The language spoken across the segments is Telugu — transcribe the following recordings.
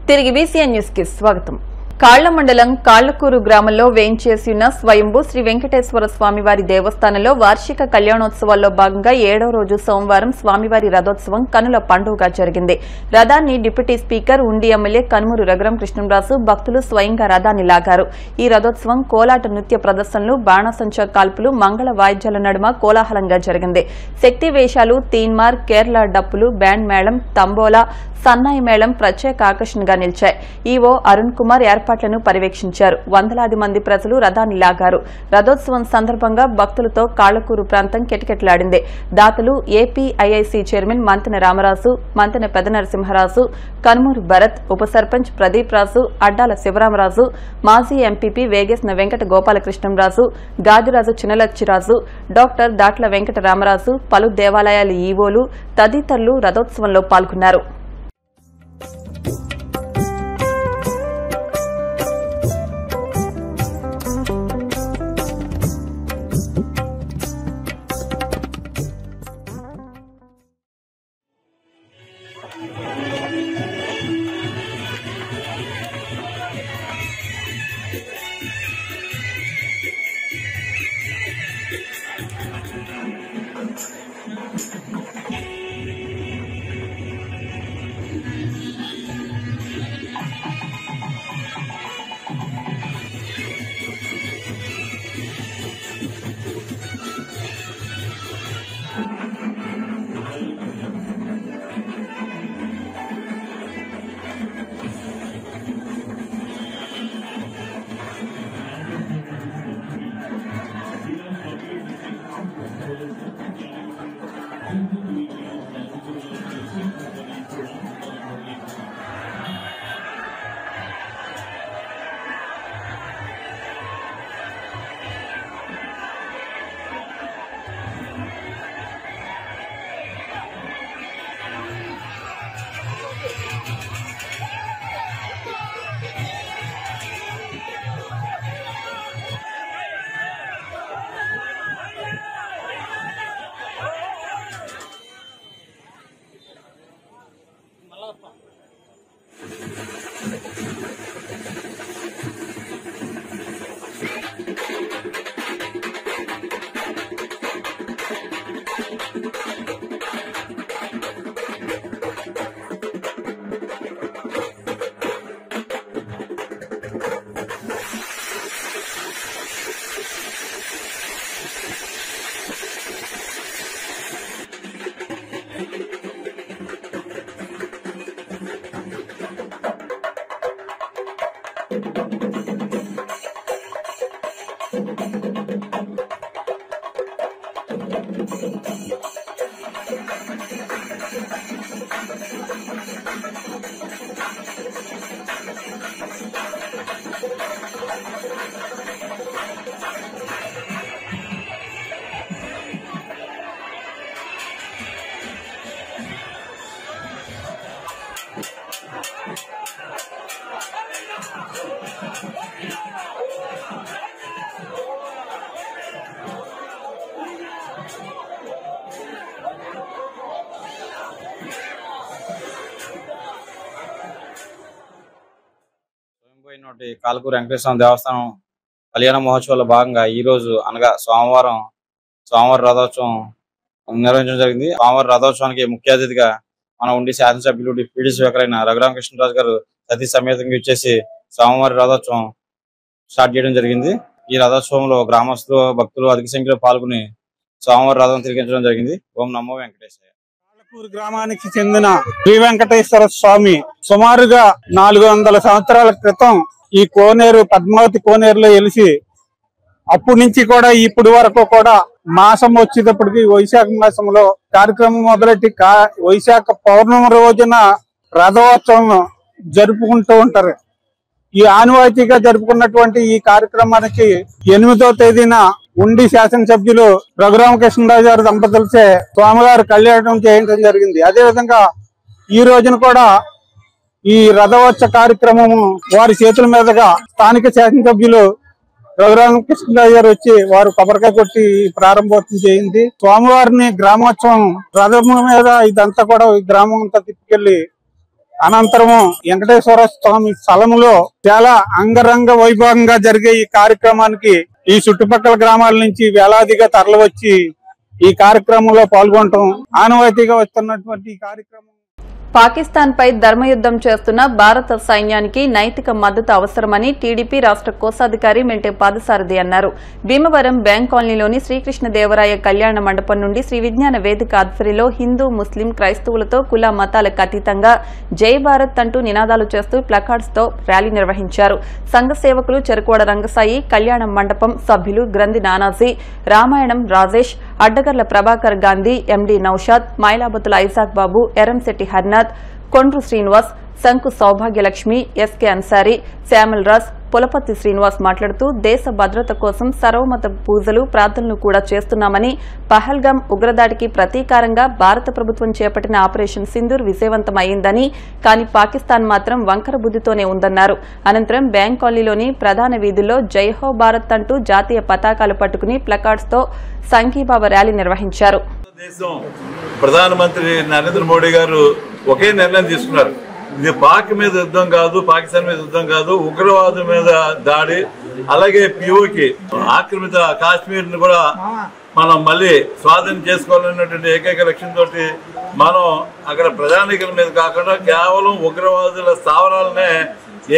తిరిగి VCN న్యూస్ కి స్వాగతం. కాళ్ల మండలం కాళ్లకూరు గ్రామంలో వేంచేసి ఉన్న స్వయంభూ శ్రీ వెంకటేశ్వర స్వామివారి దేవస్థానంలో వార్షిక కళ్యాణోత్సవాల్లో భాగంగా 7వ రోజు సోమవారం స్వామివారి రథోత్సవం కనుల పండుగగా జరిగింది. రథాన్ని డిప్యూటీ స్పీకర్ ఉండి ఎమ్మెల్యే కనుమూరు రఘురాం కృష్ణంరాజు భక్తులు స్వయంగా రథాన్ని లాగారు. ఈ రథోత్సవం కోలాట నృత్య ప్రదర్శనలు, బాణసంచా కాల్పులు, మంగళ వాయిద్యాల నడుమ కోలాహలంగా జరిగింది. శక్తి వేషాలు, తీన్మార్, కేరళ డప్పులు, బ్యాండ్ మేళం, తంబోలా, సన్నాయి మేళం ప్రత్యేక ఆకర్షణగా నిలిచాయి. ఈవో అరుణ్ కుమార్ ఏర్పాట్లను పర్యవేక్షించారు. వందలాది మంది ప్రజలు రథాన్ని లాగారు. రథోత్సవం సందర్భంగా భక్తులతో కాళ్లకూరు ప్రాంతం కిటకిటలాడింది. దాతలు APIIC చైర్మన్ మంతెన రామరాజు, మంతెన పెదనరసింహరాజు, కనుమూరు భరత్, ఉప సర్పంచ్ ప్రదీప్ రాజు, అడ్డాల శివరామరాజు, మాజీ ఎంపీపీ వేగేసిన వెంకట గోపాలకృష్ణంరాజు, గాదిరాజు చినలచ్చిరాజు, డాక్టర్ దాట్ల వెంకట రామరాజు, పలు దేవాలయాల ఈవోలు తదితరులు రథోత్సవంలో పాల్గొన్నారు. కాళ్లకూరు వెంకటేశ్వర దేవస్థానం కళ్యాణ మహోత్సవాల భాగంగా ఈ రోజు అనగా స్వామివారి రథోత్సవం నిర్వహించడం జరిగింది. స్వామివారి రథోత్సవానికి ముఖ్య అతిథిగా మన ఉండి శాసనసభ్యులు డిప్యూటీ స్పీకర్ అయిన రఘురామ కృష్ణరాజు గారు సతీ సమేతంగా ఇచ్చేసి స్వామివారి రథోత్సవం స్టార్ట్ చేయడం జరిగింది. ఈ రథోత్సవంలో గ్రామస్తులు, భక్తులు అధిక సంఖ్యలో పాల్గొని స్వామివారి రథం తిరిగించడం జరిగింది. ఓం నమో వెంకటేశ్వర. కాళ్లకూరు గ్రామానికి చెందిన శ్రీ వెంకటేశ్వర స్వామి సుమారుగా 400 సంవత్సరాల క్రితం ఈ కోనేరు, పద్మావతి కోనేరులో వెలిసి అప్పటి నుంచి కూడా ఇప్పటి వరకు కూడా మాసం వచ్చేటప్పటికి వైశాఖ మాసంలో కార్యక్రమం మొదలెట్టి వైశాఖ పౌర్ణమి రోజున రథోత్సవం జరుపుకుంటూ ఉంటారు. ఈ ఆనవాయితీగా జరుపుకున్నటువంటి ఈ కార్యక్రమానికి 8వ తేదీన ఉండి శాసనసభ్యులు రఘురామకృష్ణరాజు గారి దంపతులచే స్వామివారి కళ్యాణం చేయడం జరిగింది. అదే విధంగా ఈ రోజున కూడా ఈ రథోత్సవ కార్యక్రమము వారి చేతుల మీదుగా స్థానిక శాసనసభ్యులు రఘురామకృష్ణరాజు గారు వచ్చి వారు కొబ్బరికాయ కొట్టి ప్రారంభోత్సవం చేయింది. స్వామివారిని గ్రామోత్సవం రథం మీద ఇదంతా కూడా గ్రామం అంతా తిప్పుకెళ్లి అనంతరము వెంకటేశ్వర స్వామి స్థలములో చాలా అంగరంగ వైభవంగా జరిగే ఈ కార్యక్రమానికి ఈ చుట్టుపక్కల గ్రామాల నుంచి వేలాదిగా తరలివచ్చి ఈ కార్యక్రమంలో పాల్గొనటం ఆనవాయితీగా వస్తున్నటువంటి ఈ కార్యక్రమం. పాకిస్తాన్ పై ధర్మయుద్దం చేస్తున్న భారత సైన్యానికి నైతిక మద్దతు అవసరమని టీడీపీ రాష్ట్ర కోశాధికారి మెంటే పాదసారథి అన్నారు. భీమవరం బ్యాంక్ కాలనీలోని శ్రీకృష్ణదేవరాయ కళ్యాణ మండపం నుండి శ్రీ విజ్ఞాన వేదిక ఆధ్వర్యంలో హిందూ, ముస్లిం, క్రైస్తవులతో కుల మతాలకు అతీతంగా జై భారత్ అంటూ నినాదాలు చేస్తూ ప్లకార్డ్స్ తో ర్యాలీ నిర్వహించారు. సంఘ సేవకులు చెరుకోడ రంగసాయి, కళ్యాణ మండపం సభ్యులు గ్రంథి నానాజీ, రామాయణం రాజేష్, అడ్డగర్ల ప్రభాకర్ గాంధీ, ఎండీ నౌషాద్, మైలాబతుల ఐజాక్ బాబు, ఎరంశెట్టి హర్నాథ్, కొండ్రు శ్రీనివాస్, శంకు సౌభాగ్యలక్ష్మి, ఎస్కే అన్సారీ, శ్యామల్ రాజ్, పులపత్తి శ్రీనివాస్ మాట్లాడుతూ దేశ భద్రత కోసం సర్వమత పూజలు, ప్రార్థనలు కూడా చేస్తున్నామని, పహల్గాం ఉగ్రదాడికి ప్రతీకారంగా భారత ప్రభుత్వం చేపట్టిన ఆపరేషన్ సింధూర్ విజయవంతమైందని, కానీ పాకిస్తాన్ మాత్రం వంకర బుద్దితోనే ఉందన్నారు. అనంతరం బ్యాంక్ కాలనీలోని ప్రధాన వీధుల్లో జై హో భారత్ అంటూ జాతీయ పతాకాలు పట్టుకుని ప్లకార్డ్స్ తో సంఘీభావ ర్యాలీ నిర్వహించారు. ప్రధానమంత్రి నరేంద్ర మోడీ గారు ఒకే నిర్ణయం తీసుకున్నారు. ఇది పాక్ మీద యుద్ధం కాదు, పాకిస్తాన్ మీద యుద్ధం కాదు, ఉగ్రవాదం మీద దాడి. అలాగే పిఓకి ఆక్రమిత కాశ్మీర్ ని కూడా మనం మళ్ళీ స్వాధీనం చేసుకోవాలన్నటువంటి ఏకైక లక్ష్యంతో మనం అక్కడ ప్రజానీకుల మీద కాకుండా కేవలం ఉగ్రవాదుల స్థావరాలనే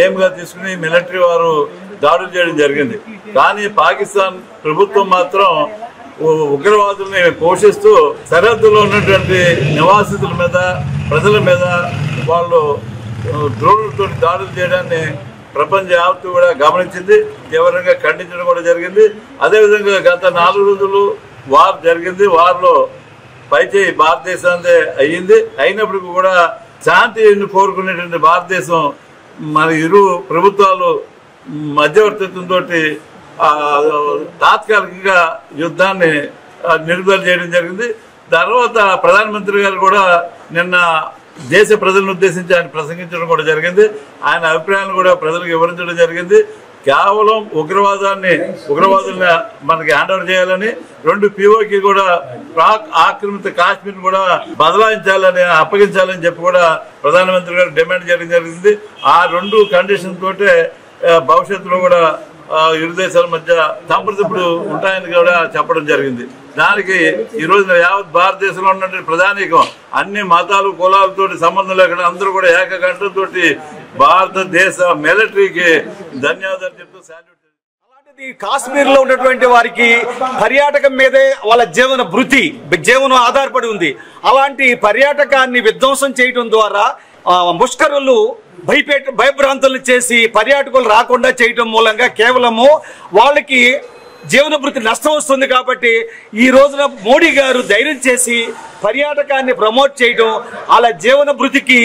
ఏం గా తీసుకుని మిలిటరీ వారు దాడులు చేయడం జరిగింది. కానీ పాకిస్తాన్ ప్రభుత్వం మాత్రం ఉగ్రవాదుల్ని పోషిస్తూ సరిహద్దులో ఉన్నటువంటి నివాసితుల మీద, ప్రజల మీద వాళ్ళు డ్రోన్లతో దాడులు చేయడాన్ని ప్రపంచ యావత్తు కూడా గమనించింది, తీవ్రంగా ఖండించడం కూడా జరిగింది. అదేవిధంగా గత 4 రోజులు వార్ జరిగింది. వార్లో పైచేయి భారతదేశాన్ని అయ్యింది. అయినప్పటికీ కూడా శాంతిని కోరుకునేటువంటి భారతదేశం మన ఇరు ప్రభుత్వాలు మధ్యవర్తిత్వంతో తాత్కాలికంగా యుద్ధాన్ని నిలుపుదల చేయడం జరిగింది. తర్వాత ప్రధానమంత్రి గారు కూడా నిన్న దేశ ప్రజలను ఉద్దేశించి ఆయన ప్రసంగించడం కూడా జరిగింది. ఆయన అభిప్రాయాలను కూడా ప్రజలకు వివరించడం జరిగింది. కేవలం ఉగ్రవాదుల్ని మనకి హ్యాండ్ ఓవర్ చేయాలని, 2 పిఓకి కూడా పాక్ ఆక్రమిత కాశ్మీర్ కూడా బదలాయించాలని, అప్పగించాలని చెప్పి కూడా ప్రధానమంత్రి గారు డిమాండ్ చేయడం జరిగింది. ఆ 2 కండిషన్ తోటే భవిష్యత్తులో కూడా ఇరు దేశాల మధ్య సంప్రదింపులు ఉంటాయని కూడా చెప్పడం జరిగింది. దానికి ఈ రోజున యావత్ భారతదేశంలో ఉన్నటువంటి ప్రధానికం అన్ని మతాలు, కులాలతో సంబంధం లేకుండా అందరూ కూడా ఏకకంఠంతో భారతదేశ మిలిటరీకి ధన్యవాదాలు చెప్తూ సాల్యూట్. అలాంటిది కాశ్మీర్ లో ఉన్నటువంటి వారికి పర్యాటకం మీదే వాళ్ళ జీవనం ఆధారపడి ఉంది. అలాంటి పర్యాటకాన్ని విధ్వంసం చేయడం ద్వారా ముష్కరులు భయభ్రాంతులు చేసి పర్యాటకులు రాకుండా చేయడం మూలంగా కేవలము వాళ్ళకి జీవన వృత్తి నష్టం వస్తుంది. కాబట్టి ఈ రోజున మోడీ గారు ధైర్యం చేసి పర్యాటకాన్ని ప్రమోట్ చేయడం, అలా జీవన వృత్తికి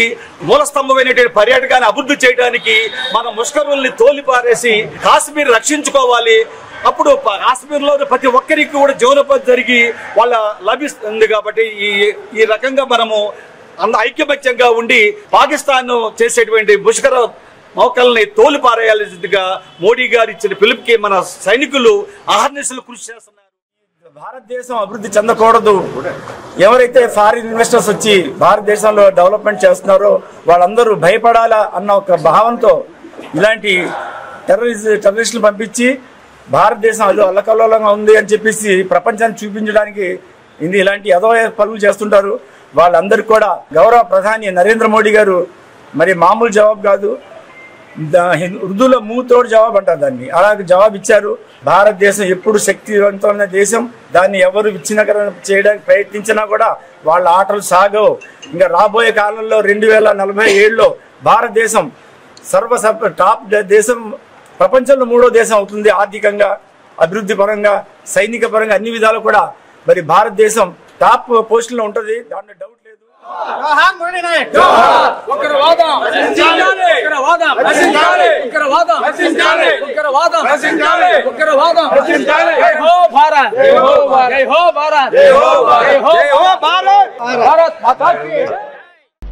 మూలస్తంభమైనటువంటి పర్యాటకాన్ని అభివృద్ధి చేయడానికి మన ముష్కరుల్ని తోలిపారేసి కాశ్మీర్ రక్షించుకోవాలి. అప్పుడు కాశ్మీర్ లో ప్రతి ఒక్కరికి కూడా జీవనోపాధి జరిగి వాళ్ళ లభిస్తుంది. కాబట్టి ఈ రకంగా మనము ఐక్యమత్యంగా ఉండి పాకిస్తాన్ చేసేటువంటి ముష్కర మౌకల్ని తోలు పారేయాల్సిందిగా మోడీ గారు ఇచ్చిన పిలుపుకి మన సైనికులు అహర్నిశలు కృషి చేస్తున్నారు. భారతదేశం అభివృద్ధి చెందకూడదు, ఎవరైతే ఫారిన్ ఇన్వెస్టర్స్ వచ్చి భారతదేశంలో డెవలప్మెంట్ చేస్తున్నారో వాళ్ళందరూ భయపడాలా అన్న ఒక భావంతో ఇలాంటి టెర్రరిస్టులు పంపించి భారతదేశం అది అల్లకల్లోలంగా ఉంది అని చెప్పేసి ప్రపంచాన్ని చూపించడానికి ఇలాంటి ఏదో పనులు చేస్తుంటారు. వాళ్ళందరికీ కూడా గౌరవ ప్రధాని నరేంద్ర మోడీ గారు మరి మామూలు జవాబు కాదు, ఉర్దూలో మూతోడు జవాబు అంటారు దాన్ని, అలాగే జవాబు ఇచ్చారు. భారతదేశం ఎప్పుడు శక్తివంతమైన దేశం, దాన్ని ఎవరు విచ్ఛిన్నకరణ చేయడానికి ప్రయత్నించినా కూడా వాళ్ళ ఆటలు సాగవు. ఇంకా రాబోయే కాలంలో 2047లో భారతదేశం టాప్ దేశం, ప్రపంచంలో 3వ దేశం అవుతుంది. ఆర్థికంగా, అభివృద్ధి పరంగా, సైనిక పరంగా అన్ని విధాలు కూడా మరి భారతదేశం టాప్ పోస్టులో ఉంటుంది, దాంట్లో డౌట్ లేదు.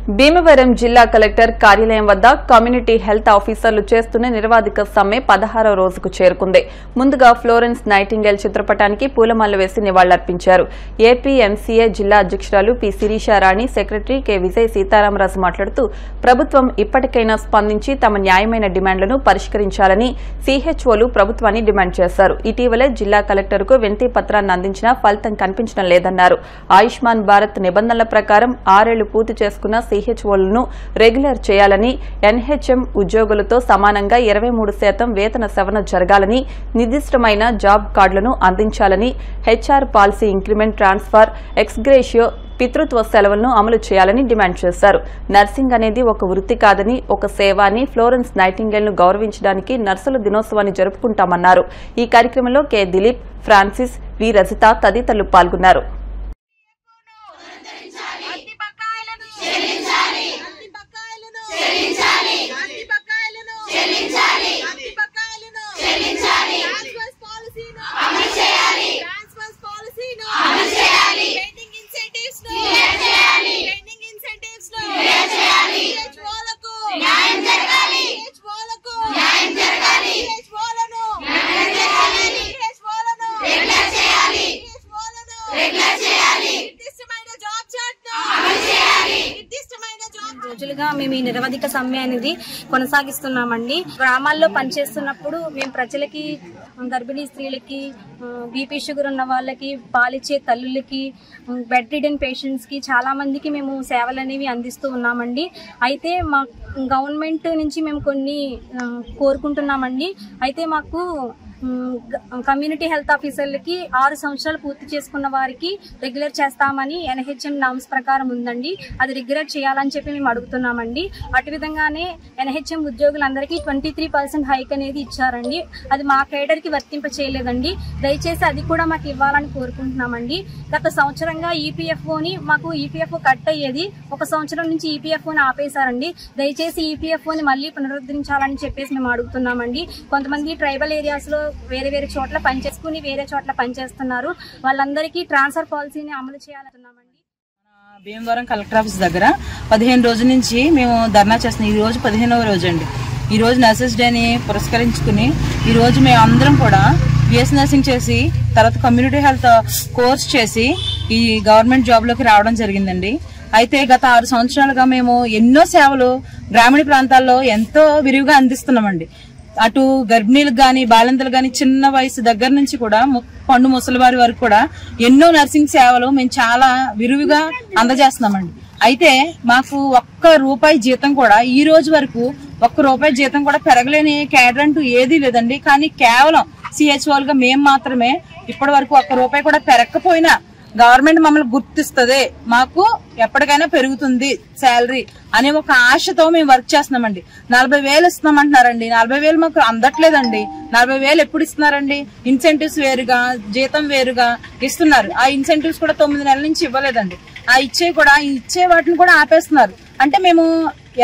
భీమవరం జిల్లా కలెక్టర్ కార్యాలయం వద్ద కమ్యూనిటీ హెల్త్ ఆఫీసర్లు చేస్తున్న నిరవధిక సమ్మె 16వ రోజుకు చేరుకుంది. ముందుగా ఫ్లోరెన్స్ నైటింగేల్ చిత్రపటానికి పూలమాల వేసి నివాళులర్పించారు. ఏపీఎంసీఏ జిల్లా అధ్యక్షురాలు P Sirisha Rani, secretary K Vijay Sitaramaraju మాట్లాడుతూ ప్రభుత్వం ఇప్పటికైనా స్పందించి తమ న్యాయమైన డిమాండ్లను పరిష్కరించాలని సీహెచ్ఓలు ప్రభుత్వాన్ని డిమాండ్ చేశారు. ఇటీవలే జిల్లా కలెక్టర్కు వినతి పత్రాన్ని అందించినా ఫలితం కనిపించడం లేదన్నారు. ఆయుష్మాన్ భారత్ నిబంధనల ప్రకారం 6 ఏళ్లు పూర్తి చేసుకున్న సీహెచ్ఓలను రెగ్యులర్ చేయాలని, ఎన్హెచ్ఎం ఉద్యోగులతో సమానంగా 23% వేతన సవరణ జరగాలని, నిర్దిష్టమైన జాబ్ కార్డులను అందించాలని, HR policy increment, transfer, ex gratia, పితృత్వ సెలవులను అమలు చేయాలని డిమాండ్ చేశారు. నర్సింగ్ అనేది ఒక వృత్తి కాదని, ఒక సేవ అని, ఫ్లోరెన్స్ నైటింగేల్ ను గౌరవించడానికి నర్సుల దినోత్సవాన్ని జరుపుకుంటామన్నారు. ఈ కార్యక్రమంలో కె దిలీప్, ఫ్రాన్సిస్, వి రజిత తదితరులు పాల్గొన్నారు. రోజులుగా మేము ఈ నిరవధిక సమ్మె అనేది కొనసాగిస్తున్నామండి. గ్రామాల్లో పనిచేస్తున్నప్పుడు మేము ప్రజలకి, గర్భిణీ స్త్రీలకి, బీపీ షుగర్ ఉన్న వాళ్ళకి, పాలిచ్చే తల్లులకి, బెడ్ రిడెన్ పేషెంట్స్ కి చాలా మందికి మేము సేవలు అనేవి అందిస్తూ ఉన్నామండి. అయితే మా గవర్నమెంట్ నుంచి మేము కొన్ని కోరుకుంటున్నామండి. అయితే మాకు కమ్యూనిటీ హెల్త్ ఆఫీసర్లకి 6 సంవత్సరాలు పూర్తి చేసుకున్న వారికి రెగ్యులర్ చేస్తామని ఎన్హెచ్ఎం నామ్స్ ప్రకారం ఉందండి. అది రెగ్యులర్ చేయాలని చెప్పి మేము అడుగుతున్నామండి. అటు విధంగానే ఎన్హెచ్ఎం ఉద్యోగులందరికీ 23% హైక్ అనేది ఇచ్చారండి. అది మా కేడర్కి వర్తింప చేయలేదండి. దయచేసి అది కూడా మాకు ఇవ్వాలని కోరుకుంటున్నామండి. గత సంవత్సరంగా ఈపీఎఫ్ఓని మాకు ఈపీఎఫ్ఓ కట్ అయ్యేది, 1 సంవత్సరం నుంచి ఈపీఎఫ్ఓని ఆపేశారండి. దయచేసి ఈపీఎఫ్ఓని మళ్ళీ పునరుద్ధరించాలని చెప్పేసి మేము అడుగుతున్నామండి. కొంతమంది ట్రైబల్ ఏరియాస్ లో వేరే వేరే చోట్ల పనిచేసుకుని వేరే చోట్ల పనిచేస్తున్నారు. వాళ్ళందరికీ ట్రాన్స్ఫర్ పాలసీని అమలు చేయాలనుకున్నామండి. భీమవరం కలెక్టర్ ఆఫీస్ దగ్గర 15 రోజుల నుంచి మేము ధర్నా చేస్తున్నాం. ఈ రోజు 15వ రోజు అండి. ఈ రోజు నర్సెస్ డేని పురస్కరించుకుని ఈ రోజు మేము అందరం కూడా బిఎస్ నర్సింగ్ చేసి తర్వాత కమ్యూనిటీ హెల్త్ కోర్స్ చేసి ఈ గవర్నమెంట్ జాబ్ లోకి రావడం జరిగిందండి. అయితే గత 6 సంవత్సరాలుగా మేము ఎన్నో సేవలు గ్రామీణ ప్రాంతాల్లో ఎంతో విరివిగా అందిస్తున్నామండి. అటు గర్భిణీలకు గాని, బాలింతలు గాని, చిన్న వయసు దగ్గర నుంచి కూడా పండు ముసలివారి వరకు కూడా ఎన్నో నర్సింగ్ సేవలు మేము చాలా విరివిగా అందజేస్తున్నామండి. అయితే మాకు ₹1 జీతం కూడా ఈ రోజు వరకు ₹1 జీతం కూడా పెరగలేని కేడర్ అంటూ ఏదీ లేదండి. కానీ కేవలం సిహెచ్ఓలుగా మేము మాత్రమే ఇప్పటి వరకు ₹1 కూడా పెరగకపోయినా గవర్నమెంట్ మమ్మల్ని గుర్తిస్తుంది, మాకు ఎప్పటికైనా పెరుగుతుంది శాలరీ అనే ఒక ఆశతో మేము వర్క్ చేస్తున్నామండి. 40,000 ఇస్తున్నామంటున్నారండి. 40,000 మాకు అందట్లేదండి. 40,000 ఎప్పుడు ఇస్తున్నారండి? ఇన్సెంటివ్స్ వేరుగా, జీతం వేరుగా ఇస్తున్నారు. ఆ ఇన్సెంటివ్స్ కూడా 9 నెలల నుంచి ఇవ్వలేదండి. ఆ ఇచ్చే వాటిని కూడా ఆపేస్తున్నారు. అంటే మేము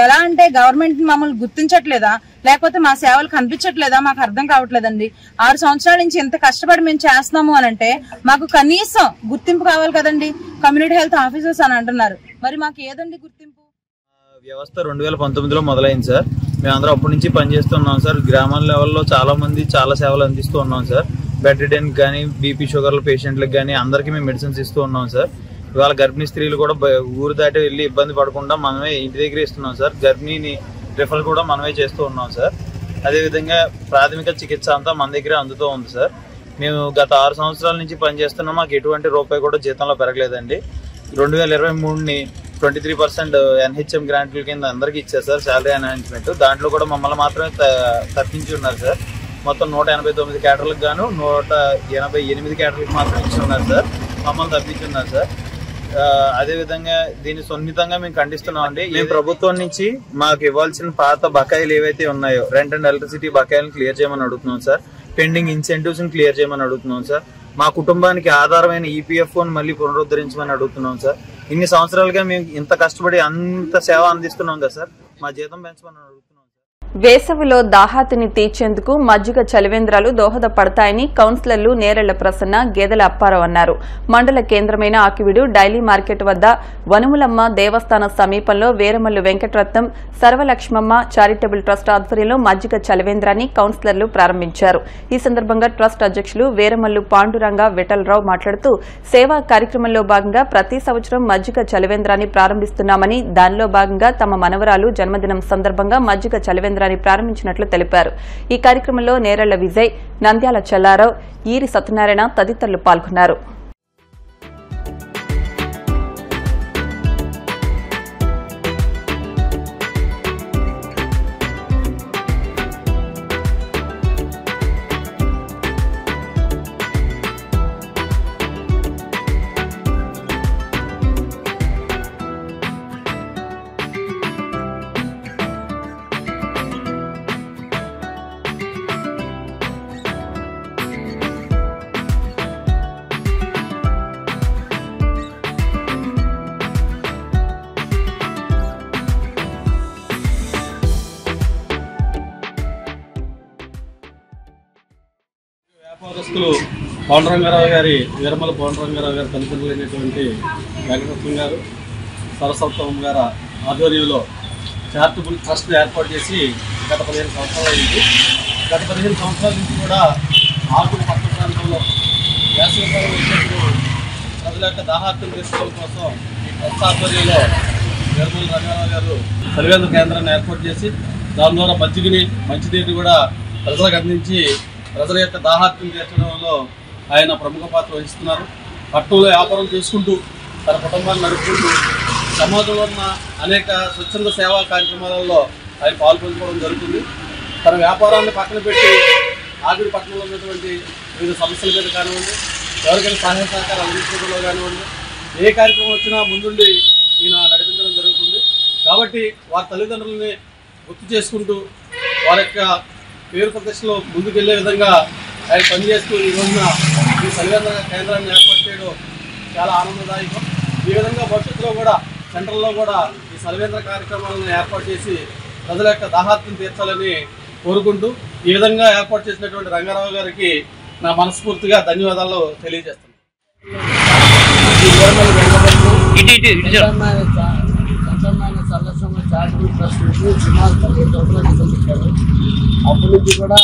ఎలా అంటే గవర్నమెంట్ మమ్మల్ని గుర్తించట్లేదా, లేకపోతే మా సేవలు కనిపించట్లేదా, మాకు అర్థం కావట్లేదండి. 6 సంవత్సరాల నుంచి ఎంత కష్టపడి మేము చేస్తున్నాము అని అంటే మాకు కనీసం గుర్తింపు కావాలి కదండి. కమ్యూనిటీ హెల్త్ ఆఫీసర్స్ అని అంటున్నారు, మరి మాకు ఏదండి గుర్తింపు? వ్యవస్థ 2019లో మొదలైంది సార్. మేమందరం అప్పటి నుంచి పనిచేస్తున్నాం సార్. గ్రామాల లెవెల్లో చాలా మంది చాలా సేవలు అందిస్తూ ఉన్నాం సార్. బెడ్ రిడెన్ కానీ, బీపీ షుగర్ల పేషెంట్లకు కానీ అందరికీ మేము మెడిసిన్స్ ఇస్తూ ఉన్నాం సార్. ఇవాళ గర్భిణీ స్త్రీలు కూడా ఊరు దాటి వెళ్ళి ఇబ్బంది పడకుండా మనమే ఇంటి దగ్గర ఇస్తున్నాం సార్. గర్భిణీని రిఫర్ కూడా మనమే చేస్తూ ఉన్నాం సార్. అదేవిధంగా ప్రాథమిక చికిత్స అంతా మన దగ్గరే అందుతూ ఉంది సార్. మేము గత 6 సంవత్సరాల నుంచి పనిచేస్తున్నాం. మాకు ఎటువంటి రూపాయి కూడా జీతంలో పెరగలేదండి. 2023ని 23% ఎన్హెచ్ఎం గ్రాంట్ల కింద అందరికీ ఇచ్చారు సార్ శాలరీ ఎన్హాన్స్మెంట్. దాంట్లో కూడా మమ్మల్ని మాత్రమే తప్పించి ఉన్నారు సార్. మొత్తం 189 కేటర్లకు గాను 188 కేటర్లకు మాత్రం ఇచ్చున్నారు సార్. మమ్మల్ని తప్పించున్నారు సార్. అదేవిధంగా దీన్ని సున్నితంగా మేము ఖండిస్తున్నాం అండి. మేము ప్రభుత్వం నుంచి మాకు ఇవ్వాల్సిన పాత బకాయిలు ఏవైతే ఉన్నాయో, రెంట్ అండ్ ఎలక్ట్రిసిటీ బకాయిలను క్లియర్ చేయమని అడుగుతున్నాం సార్. పెండింగ్ ఇన్సెంటివ్స్ ని క్లియర్ చేయమని అడుగుతున్నాం సార్. మా కుటుంబానికి ఆధారమైన ఈపీఎఫ్ఓని మళ్ళీ పునరుద్ధరించమని అడుగుతున్నాం సార్. ఇన్ని సంవత్సరాలుగా మేము ఇంత కష్టపడి అంత సేవ అందిస్తున్నాం కదా సార్, మా జీతం పెంచమని అడుగుతున్నాం సార్. వేసవిలో దాహాతిని తీర్చేందుకు మజ్జిగ చలివేంద్రాలు దోహదపడతాయని కౌన్సిలర్లు నేరెళ్ల ప్రసన్న, గేదెల అప్పారావు అన్నారు. మండల కేంద్రమైన ఆకివీడు డైలీ మార్కెట్ వద్ద వనుములమ్మ దేవస్థాన సమీపంలో వీరమల్లు వెంకటరత్నం, సర్వలక్ష్మమ్మ చారిటబుల్ ట్రస్ట్ ఆధ్వర్యంలో మజ్జిగ చలివేంద్రాన్ని కౌన్సిలర్లు ప్రారంభించారు. ఈ సందర్భంగా ట్రస్ట్ అధ్యక్షులు వీరమల్లు పాండురంగ విఠలరావు మాట్లాడుతూ సేవా కార్యక్రమంలో భాగంగా ప్రతి సంవత్సరం మజ్జిగ చలివేంద్రాన్ని ప్రారంభిస్తున్నామని, దానిలో భాగంగా తమ మనవరాలు జన్మదినం సందర్భంగా మజ్జిగ చలివేంద్రాన్ని ప్రారంభించినట్లు తెలిపారు. ఈ కార్యక్రమంలో నేరెళ్ల విజయ్, నంద్యాల చెల్లారావు, ఈరి సత్యనారాయణ తదితరులు పాల్గొన్నారు. వ్యాపారస్తులు పాండురంగారావు గారి వీరమల పాండురంగారావు గారి తల్లిదండ్రులైనటువంటి వెంకటరత్నం గారు, సరస్వతమ్మ గారి ఆధ్వర్యంలో చారిటబుల్ ట్రస్ట్ ఏర్పాటు చేసి గత 15 సంవత్సరాలు అయింది. గత 15 సంవత్సరాల నుంచి కూడా ఆకుడు పట్ట ప్రాంతంలో వేసవికాలం వచ్చినప్పుడు ప్రజల యొక్క దాహార్తం తీర్చుకోవడం కోసం ఈ ట్రస్ట్ ఆధ్వర్యంలో వీరమల రంగారావు గారు చలివేంద్ర కేంద్రాన్ని ఏర్పాటు చేసి దాని ద్వారా మజ్జిగని, మంచినీటిని కూడా ప్రజలకు అందించి ప్రజల యొక్క దాహార్తం తీర్చడంలో ఆయన ప్రముఖ పాత్ర వహిస్తున్నారు. పట్టణంలో వ్యాపారం చేసుకుంటూ తన కుటుంబాన్ని నడుపుకుంటూ సమాజంలో ఉన్న అనేక స్వచ్ఛంద సేవా కార్యక్రమాలలో ఆయన పాల్పంచుకోవడం జరుగుతుంది. తన వ్యాపారాన్ని పక్కన పెట్టి ఆగిడి పట్టణంలో ఉన్నటువంటి వివిధ సమస్యల మీద కానివ్వండి, ఎవరికైనా సహాయ సహకారం అందించడంలో కానివ్వండి, ఏ కార్యక్రమం వచ్చినా ముందుండి ఈయన నడిపించడం జరుగుతుంది. కాబట్టి వారి తల్లిదండ్రులని గుర్తు చేసుకుంటూ వారి యొక్క పేరు ప్రతిష్టలో ముందుకెళ్లే విధంగా ఆయన పనిచేస్తూ ఈ రోజున ఈ చలివేంద్ర కేంద్రాన్ని ఏర్పాటు చేయడం చాలా ఆనందదాయకం. ఈ విధంగా భవిష్యత్తులో కూడా సెంటర్లో కూడా ఈ చలివేంద్ర కార్యక్రమాలను ఏర్పాటు చేసి ప్రజల యొక్క దాహార్తం తీర్చాలని కోరుకుంటూ ఈ విధంగా ఏర్పాటు చేసినటువంటి రంగారావు గారికి నా మనస్ఫూర్తిగా ధన్యవాదాలు తెలియజేస్తున్నాను. అప్పటి నుంచి కూడా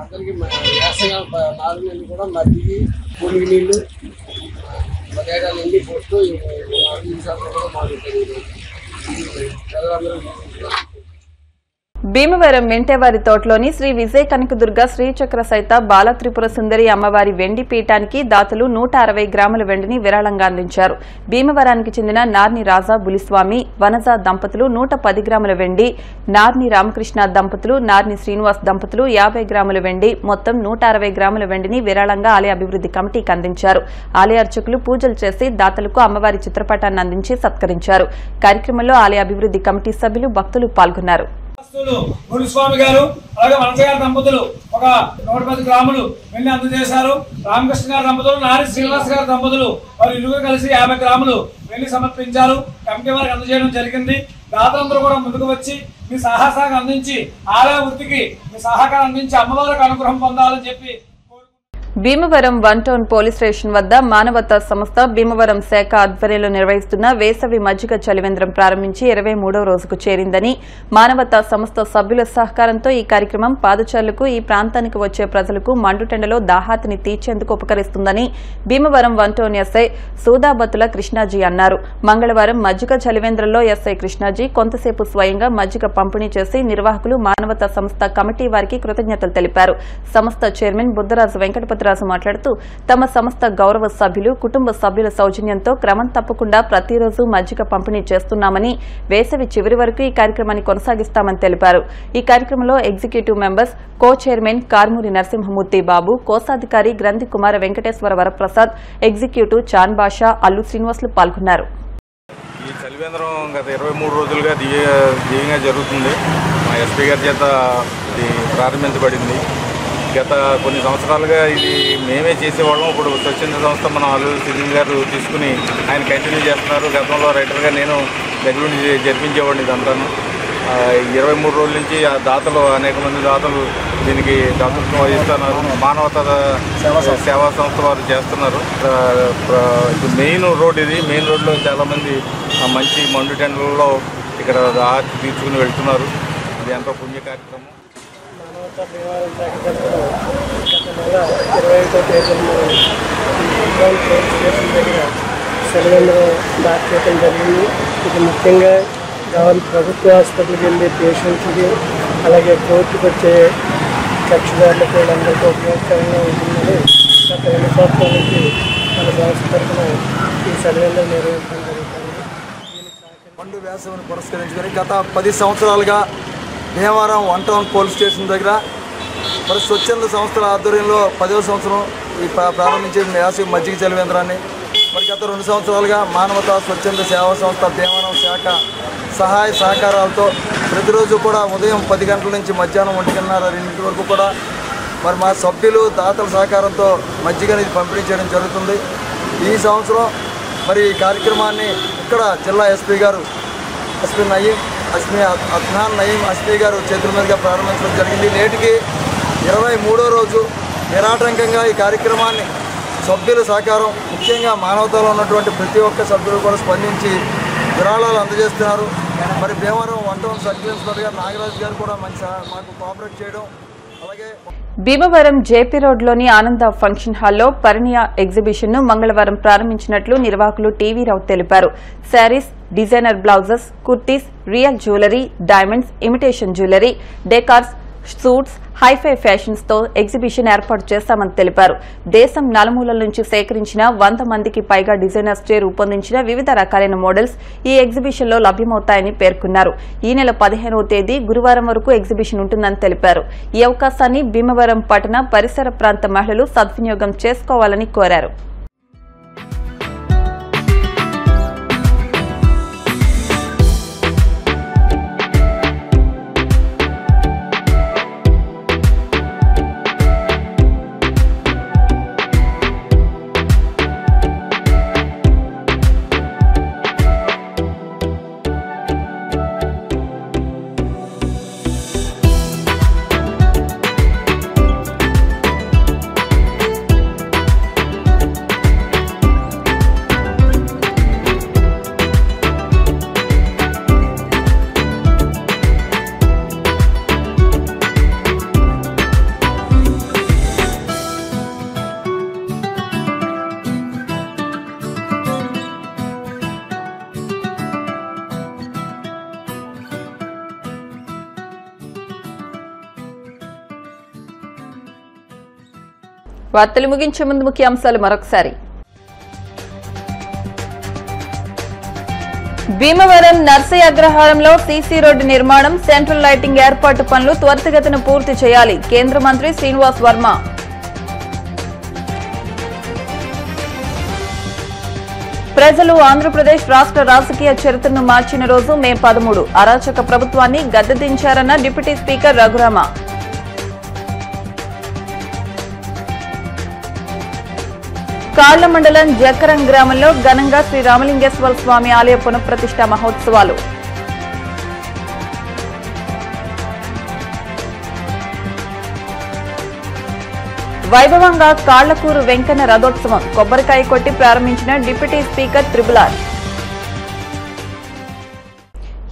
అందరికీ వేసంగా 4 నెలలు కూడా మజ్జిగి, పులిగి నీళ్ళు, మర్యాదలు ఎన్ని పోస్తూ భీమవరం మెంటేవారి తోటలోని శ్రీ విజయ కనకదుర్గ శ్రీచక్ర సహిత బాలత్రిపుర సుందరి అమ్మవారి వెండి పీఠానికి దాతలు 160 గ్రాముల వెండిని విరాళంగా అందించారు. భీమవరానికి చెందిన నార్ని రాజా బులిస్వామి, వనజ దంపతులు 110 గ్రాముల వెండి, నార్ని రామకృష్ణ దంపతులు, నార్ని శ్రీనివాస్ దంపతులు 50 గ్రాముల వెండి, మొత్తం 160 గ్రాముల వెండిని విరాళంగా ఆలయ అభివృద్ది కమిటీకి అందించారు. ఆలయ అర్చకులు పూజలు చేసి దాతలకు అమ్మవారి చిత్రపటాన్ని అందించి సత్కరించారు. కార్యక్రమంలో ఆలయ అభివృద్ది కమిటీ సభ్యులు, భక్తులు పాల్గొన్నారు. గురుస్వామి గారు అలాగే వనజ గారి దంపతులు ఒక 110 గ్రాములు వెండి అందజేశారు. రామకృష్ణ గారి దంపతులు, నారి శ్రీనివాస్ గారి దంపతులు వారు ఇరువురు కలిసి 50 గ్రాములు వెండి సమర్పించారు. కమిటీ వారికి అందజేయడం జరిగింది. దాతలందరూ కూడా ముందుకు వచ్చి మీ సహకారం అందించి ఆలయ వృత్తికి మీ సహకారం అందించి అమ్మవారికి అనుగ్రహం పొందాలని చెప్పి భీమవరం 1 టౌన్ పోలీస్ స్టేషన్ వద్ద మానవతా సంస్థ భీమవరం శాఖ ఆధ్వర్యంలో నిర్వహిస్తున్న వేసవి మజ్జిగ చలివేంద్రం ప్రారంభించి 23వ రోజుకు చేరిందని, మానవతా సంస్థ సభ్యుల సహకారంతో ఈ కార్యక్రమం పాదచారులకు, ఈ ప్రాంతానికి వచ్చే ప్రజలకు మండుటెండలో దాహాతిని తీర్చేందుకు ఉపకరిస్తుందని భీమవరం 1 టౌన్ ఎస్ఐ సూదాబత్తుల కృష్ణాజీ అన్నారు. మంగళవారం మజ్జిగ చలివేంద్రంలో ఎస్ఐ కృష్ణాజీ కొంతసేపు స్వయంగా మజ్జిగ పంపిణీ చేసి నిర్వాహకులు, మానవతా సంస్థ కమిటీ వారికి కృతజ్ఞతలు తెలిపారు. సంస్థ చైర్మన్ బుద్ధరాజు వెంకటపతి మాట్లాడుతూ తమ సంస్థ గౌరవ సభ్యులు, కుటుంబ సభ్యుల సౌజన్యంతో క్రమం తప్పకుండా ప్రతిరోజు మజ్జిగ పంపిణీ చేస్తున్నామని, వేసవి చివరి వరకు ఈ కార్యక్రమాన్ని కొనసాగిస్తామని తెలిపారు. ఈ కార్యక్రమంలో executive members, co chairman Karmuri Narasimhamurthy Babu, కోశాధికారి గ్రంథి కుమార వెంకటేశ్వర వరప్రసాద్, ఎగ్జిక్యూటివ్ చాన్ బాషా, అల్లు శ్రీనివాసులు పాల్గొన్నారు. ఈ చలివేంద్రం గత 23 రోజులుగా దివ్యంగా జరుగుతుంది. మా ఎస్పీ గారి చేత ఇది ప్రారంభించబడింది. గత కొన్ని సంవత్సరాలుగా ఇది మేమే చేసేవాళ్ళం. ఇప్పుడు స్వచ్ఛంద సంస్థ మన అల్లు శ్రీనివాస్ గారు తీసుకుని ఆయన కంటిన్యూ చేస్తున్నారు. గతంలో రైటర్గా నేను దగ్గరుండి జరిపించేవాడిని ఇదంతాను. 23 రోజుల నుంచి ఆ దాతలు అనేక మంది దాతలు దీనికి దాతృత్వం వహిస్తున్నారు. మానవతా సేవా సంస్థ వారు చేస్తున్నారు. ఇది మెయిన్ రోడ్, ఇది మెయిన్ రోడ్లో చాలామంది మంచి మండు టెండర్లలో ఇక్కడ ఆర్తి తీర్చుకుని వెళ్తున్నారు. ఇది ఎంతో పుణ్య కార్యక్రమం. మానవతా భీమవరం శాఖ తరఫున గత నెల 25వ తేదీన పోలీస్ స్టేషన్ దగ్గర సెలవేంద్రం దాఖలు చేయడం జరిగింది. ఇది ముఖ్యంగా ప్రభుత్వ హాస్పిటల్కి వెళ్ళే పేషెంట్స్కి అలాగే కోర్టుకు వచ్చే కక్షిదారులకు వీళ్ళందరికీ ఉపయోగకరంగా ఉంటుందని గత 2 సంవత్సరాల నుంచి మన సంస్థ తరఫున ఈ సెలవేంద్రం నిర్వహించడం జరుగుతుంది. పండు వేసవిని పురస్కరించుకొని గత 10 సంవత్సరాలుగా భీమవరం 1 టౌన్ పోలీస్ స్టేషన్ దగ్గర మరి స్వచ్ఛంద సంస్థల ఆధ్వర్యంలో 10వ సంవత్సరం ఈ ప్రారంభించిన వేసవి మజ్జిగ చలివేంద్రాన్ని మరి గత 2 సంవత్సరాలుగా మానవతా స్వచ్ఛంద సేవా సంస్థ భీమవరం శాఖ సహాయ సహకారాలతో ప్రతిరోజు కూడా ఉదయం 10 గంటల నుంచి మధ్యాహ్నం 1:30 వరకు కూడా మరి మా సభ్యులు దాతల సహకారంతో మజ్జిగ అనేది పంపిణీ చేయడం జరుగుతుంది. ఈ సంవత్సరం మరి ఈ కార్యక్రమాన్ని ఇక్కడ జిల్లా ఎస్పీ గారు అద్నాన్ నయీం ఎస్పీ గారు చేతుల మీదుగా ప్రారంభించడం జరిగింది. నేటికి 23వ రోజు నిరాటంకంగా ఈ కార్యక్రమాన్ని సభ్యుల సహకారం, ముఖ్యంగా మానవతలో ఉన్నటువంటి ప్రతి ఒక్క సభ్యులు కూడా స్పందించి విరాళాలు అందజేస్తున్నారు. మరి భీమవరం 1 టౌన్ సర్కిల్ ఇన్స్పెక్టర్ గారు నాగరాజు గారు కూడా మాకు కోఆపరేట్ చేయడం, అలాగే భీమవరం జేపీ రోడ్లోని ఆనంద ఫంక్షన్ హాల్లో పరిణయ ఎగ్జిబిషన్ ను మంగళవారం ప్రారంభించినట్లు నిర్వాహకులు టీవీ రావు తెలిపారు. Saris, designer blouses, kurtis, real jewellery, diamonds, imitation jewellery, decors, suits, hi-fi fashions తో ఎగ్జిబిషన్ ఏర్పాటు చేస్తామని తెలిపారు. దేశం నలుమూలల నుంచి సేకరించిన 100 మందికి పైగా డిజైనర్స్ చే రూపొందించిన వివిధ రకాలైన మోడల్స్ ఈ ఎగ్జిబిషన్ లో లభ్యమవుతాయని పేర్కొన్నారు. ఈ నెల 15వ తేదీ గురువారం వరకు ఎగ్జిబిషన్ ఉంటుందని తెలిపారు. ఈ అవకాశాన్ని భీమవరం పట్టణ పరిసర ప్రాంత మహిళలు సద్వినియోగం చేసుకోవాలని కోరారు. వార్తలు ముగించే ముందు ముఖ్యాంశాలు మరొకసారి. భీమవరం నర్సయ్య అగ్రహారంలో సీసీ రోడ్డు నిర్మాణం, సెంట్రల్ లైటింగ్ ఏర్పాటు పనులు త్వరితగతిన పూర్తి చేయాలి. కేంద్ర మంత్రి శ్రీనివాస్ వర్మ. ప్రజలు ఆంధ్రప్రదేశ్ రాష్ట్ర రాజకీయ చరిత్రను మార్చిన రోజు మే 13. అరాచక ప్రభుత్వాన్ని గద్దెదించారన్న డిప్యూటీ స్పీకర్ రఘురామ. కాళ్ల మండలం జక్కరం గ్రామంలో ఘనంగా శ్రీ రామలింగేశ్వర స్వామి ఆలయ పునఃప్రతిష్ఠా మహోత్సవాలు. వైభవంగా కాళ్లకూరు వెంకన్న రథోత్సవం కొబ్బరికాయ కొట్టి ప్రారంభించిన డిప్యూటీ స్పీకర్ త్రిపులార్.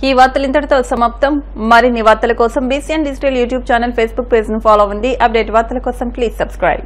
ఈ వార్తలు ఇంతటితో సమాప్తం. మరిన్ని వార్తల కోసం BCN digital YouTube channel, Facebook page ను ఫాలో అవ్వండి. అప్డేట్ వార్తల కోసం ప్లీజ్ సబ్స్క్రైబ్.